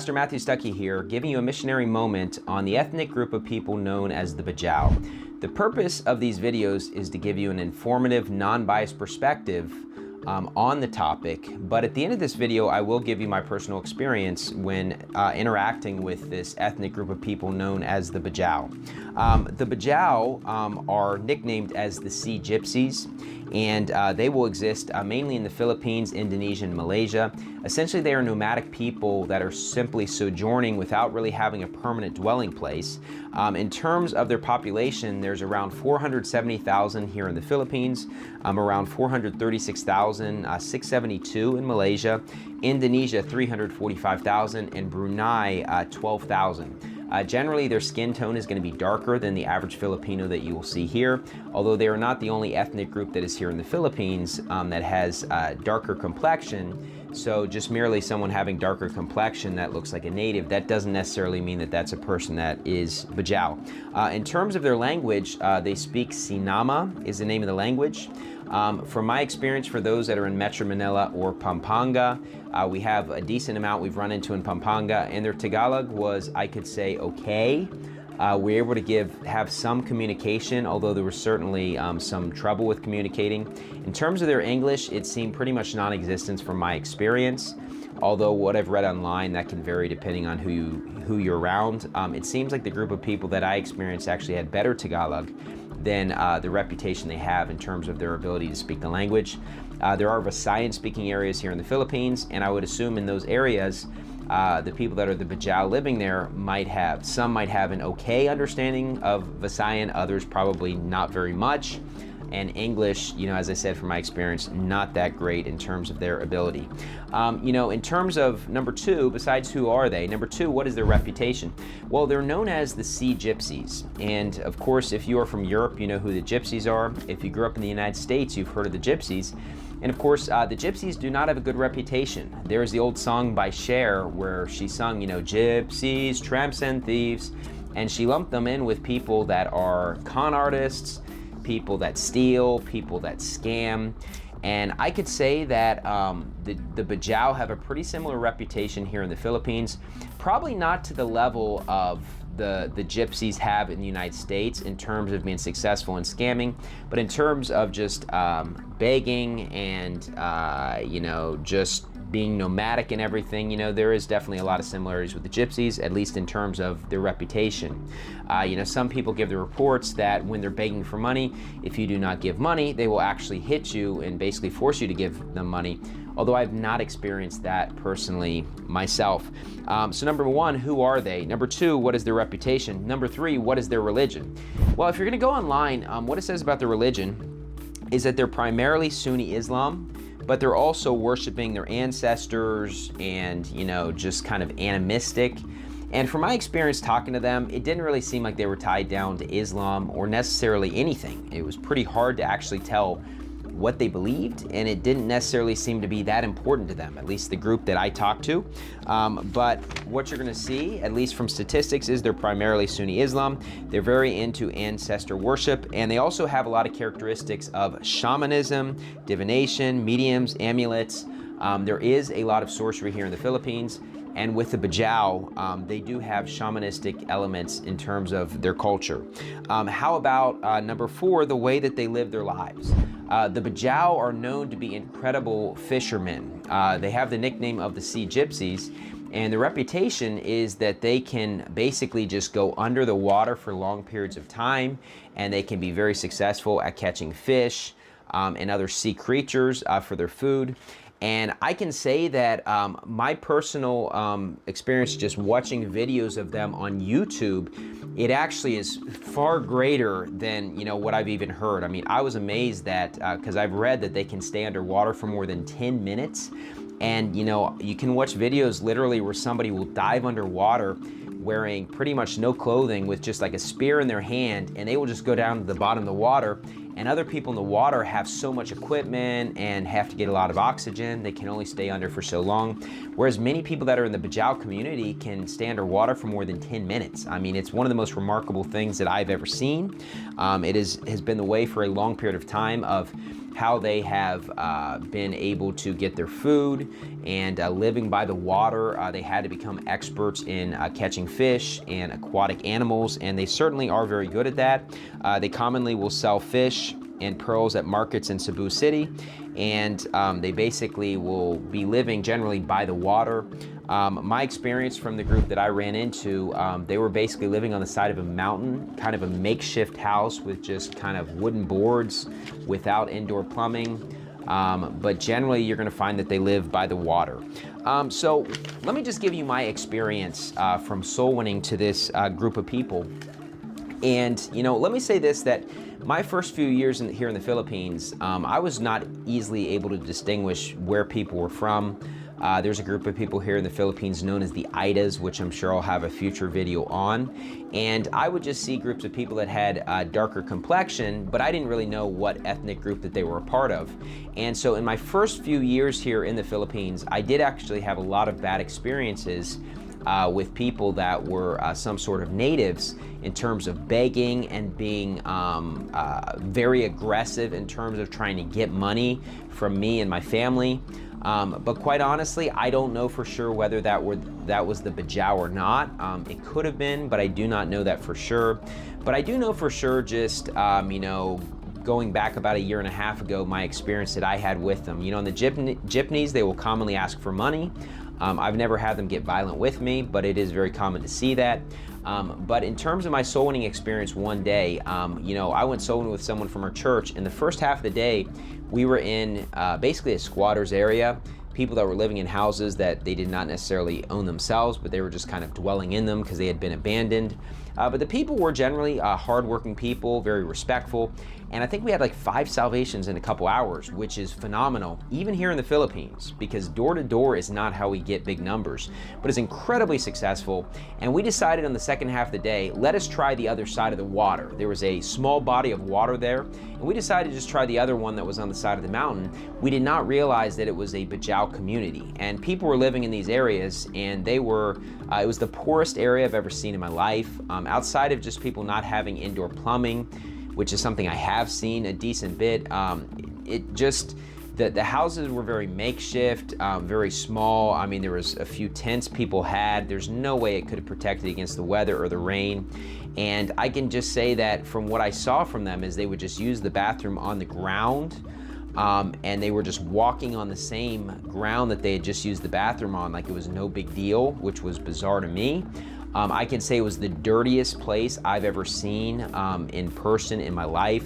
Pastor Matthew Stuckey here, giving you a missionary moment on the ethnic group of people known as the Badjao. The purpose of these videos is to give you an informative, non-biased perspective on the topic, but at the end of this video, I will give you my personal experience when interacting with this ethnic group of people known as the Badjao. The Badjao are nicknamed as the Sea Gypsies, and they will exist mainly in the Philippines, Indonesia, and Malaysia. Essentially, they are nomadic people that are simply sojourning without really having a permanent dwelling place. In terms of their population, there's around 470,000 here in the Philippines, around 436,672 in Malaysia, Indonesia 345,000, and Brunei 12,000. Generally, their skin tone is going to be darker than the average Filipino that you will see here, although they are not the only ethnic group that is here in the Philippines that has darker complexion. So just merely someone having darker complexion that looks like a native, that doesn't necessarily mean that that's a person that is Badjao. In terms of their language, they speak Sinama is the name of the language. From my experience, for those that are in Metro Manila or Pampanga, we have a decent amount we've run into in Pampanga, and their Tagalog was, I could say, okay. We were able to have some communication, although there was certainly some trouble with communicating. In terms of their English, it seemed pretty much non-existent from my experience. Although what I've read online, that can vary depending on who you're around. It seems like the group of people that I experienced actually had better Tagalog than the reputation they have in terms of their ability to speak the language. There are Visayan-speaking areas here in the Philippines, and I would assume in those areas, the people that are the Badjao living there some might have an okay understanding of Visayan, others probably not very much. And English, as I said from my experience, not that great in terms of their ability. In terms of number two, besides who are they? Number two, what is their reputation? Well, they're known as the Sea Gypsies. And of course, if you are from Europe, you know who the Gypsies are. If you grew up in the United States, you've heard of the Gypsies. And of course, the Gypsies do not have a good reputation. There's the old song by Cher where she sung, Gypsies, tramps, and thieves. And she lumped them in with people that are con artists, people that steal, people that scam. And I could say that the Badjao have a pretty similar reputation here in the Philippines, probably not to the level of the Gypsies have in the United States in terms of being successful in scamming, but in terms of just begging and just being nomadic and everything, there is definitely a lot of similarities with the Gypsies, at least in terms of their reputation. Some people give the reports that when they're begging for money, if you do not give money, they will actually hit you and basically force you to give them money, although I've not experienced that personally myself. So number one, who are they? Number two, what is their reputation? Number three, what is their religion? Well, if you're gonna go online, what it says about their religion is that they're primarily Sunni Islam, but they're also worshiping their ancestors and, just kind of animistic. And from my experience talking to them, it didn't really seem like they were tied down to Islam or necessarily anything. It was pretty hard to actually tell what they believed, and it didn't necessarily seem to be that important to them, at least the group that I talked to. But what you're gonna see, at least from statistics, is they're primarily Sunni Islam. They're very into ancestor worship, and they also have a lot of characteristics of shamanism, divination, mediums, amulets. There is a lot of sorcery here in the Philippines, and with the Badjao, they do have shamanistic elements in terms of their culture. How about number four, the way that they live their lives? The Badjao are known to be incredible fishermen. They have the nickname of the Sea Gypsies, and the reputation is that they can basically just go under the water for long periods of time, and they can be very successful at catching fish and other sea creatures for their food. And I can say that my personal experience just watching videos of them on YouTube, it actually is far greater than what I've even heard. I mean, I was amazed that because I've read that they can stay underwater for more than 10 minutes. And you can watch videos literally where somebody will dive underwater wearing pretty much no clothing with just like a spear in their hand, and they will just go down to the bottom of the water. And other people in the water have so much equipment and have to get a lot of oxygen. They can only stay under for so long. Whereas many people that are in the Badjao community can stay underwater for more than 10 minutes. I mean, it's one of the most remarkable things that I've ever seen. It has been the way for a long period of time of how they have been able to get their food and living by the water. They had to become experts in catching fish and aquatic animals, and they certainly are very good at that. They commonly will sell fish and pearls at markets in Cebu City, and they basically will be living generally by the water. My experience from the group that I ran into, they were basically living on the side of a mountain, kind of a makeshift house with just kind of wooden boards without indoor plumbing. But generally you're gonna find that they live by the water. So let me just give you my experience from soul winning to this group of people. And let me say this, that my first few years here in the Philippines, I was not easily able to distinguish where people were from. There's a group of people here in the Philippines known as the Idas, which I'm sure I'll have a future video on. And I would just see groups of people that had a darker complexion, but I didn't really know what ethnic group that they were a part of. And so in my first few years here in the Philippines, I did actually have a lot of bad experiences with people that were some sort of natives in terms of begging and being very aggressive in terms of trying to get money from me and my family. But quite honestly, I don't know for sure whether that was the Badjao or not. It could have been, but I do not know that for sure. But I do know for sure, just going back about a year and a half ago, my experience that I had with them. In the jeepneys, they will commonly ask for money. I've never had them get violent with me, but it is very common to see that. But in terms of my soul winning experience one day, I went soul winning with someone from our church, and the first half of the day, we were in basically a squatter's area, people that were living in houses that they did not necessarily own themselves, but they were just kind of dwelling in them because they had been abandoned. But the people were generally hardworking people, very respectful. And I think we had like 5 salvations in a couple hours, which is phenomenal, even here in the Philippines, because door to door is not how we get big numbers, but it's incredibly successful. And we decided on the second half of the day, let us try the other side of the water. There was a small body of water there, and we decided to just try the other one that was on the side of the mountain. We did not realize that it was a Badjao community, and people were living in these areas, and they were, it was the poorest area I've ever seen in my life. Outside of just people not having indoor plumbing, which is something I have seen a decent bit, the houses were very makeshift, very small. I mean, there was a few tents people had. There's no way it could have protected against the weather or the rain. And I can just say that from what I saw from them is they would just use the bathroom on the ground, and they were just walking on the same ground that they had just used the bathroom on, like it was no big deal, which was bizarre to me. I can say it was the dirtiest place I've ever seen in person in my life.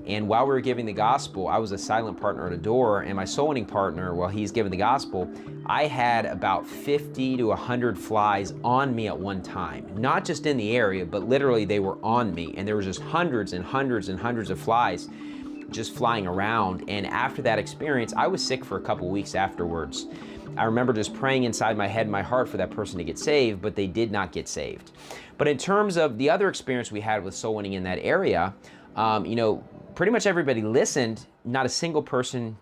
And while we were giving the gospel, I was a silent partner at a door, and my soul winning partner, while he's giving the gospel, I had about 50 to 100 flies on me at one time. Not just in the area, but literally they were on me, and there was just hundreds and hundreds and hundreds of flies just flying around. And after that experience, I was sick for a couple weeks afterwards. I remember just praying inside my head and my heart for that person to get saved, but they did not get saved. But in terms of the other experience we had with soul winning in that area, pretty much everybody listened. Not a single person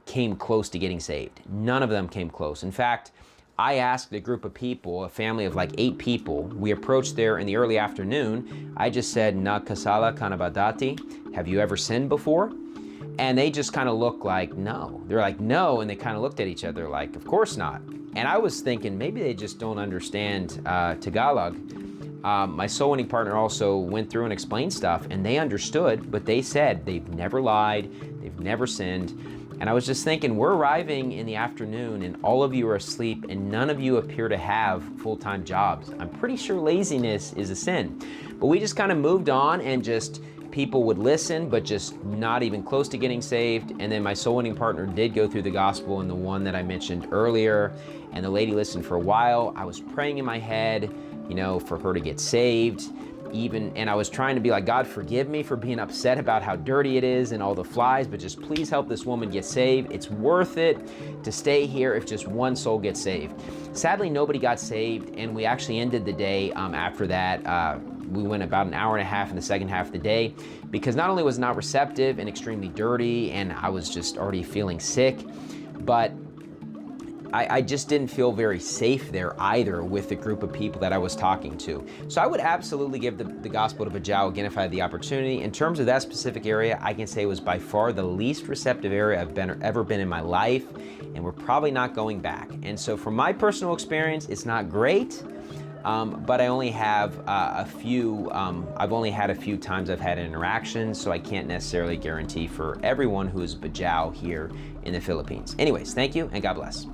came close to getting saved. None of them came close. In fact, I asked a group of people, a family of like 8 people, we approached there in the early afternoon. I just said, "Na kasala ka na ba dati? Have you ever sinned before?" And they just kind of looked like, no. They're like, no, and they kind of looked at each other like, of course not. And I was thinking, maybe they just don't understand Tagalog. My soul winning partner also went through and explained stuff, and they understood, but they said they've never lied, they've never sinned. And I was just thinking, we're arriving in the afternoon, and all of you are asleep, and none of you appear to have full-time jobs. I'm pretty sure laziness is a sin. But we just kind of moved on, and just people would listen, but just not even close to getting saved. And then my soul winning partner did go through the gospel, and the one that I mentioned earlier, and the lady listened for a while. I was praying in my head, for her to get saved. And I was trying to be like, God, forgive me for being upset about how dirty it is and all the flies, but just please help this woman get saved. It's worth it to stay here if just one soul gets saved. Sadly, nobody got saved, and we actually ended the day after that. We went about an hour and a half in the second half of the day, because not only was it not receptive and extremely dirty, and I was just already feeling sick, but I just didn't feel very safe there either with the group of people that I was talking to. So I would absolutely give the gospel to Badjao again if I had the opportunity. In terms of that specific area, I can say it was by far the least receptive area I've ever been in my life, and we're probably not going back. And so from my personal experience, it's not great. But I only have I've only had a few times I've had an interaction, so I can't necessarily guarantee for everyone who is Badjao here in the Philippines. Anyways, thank you and God bless.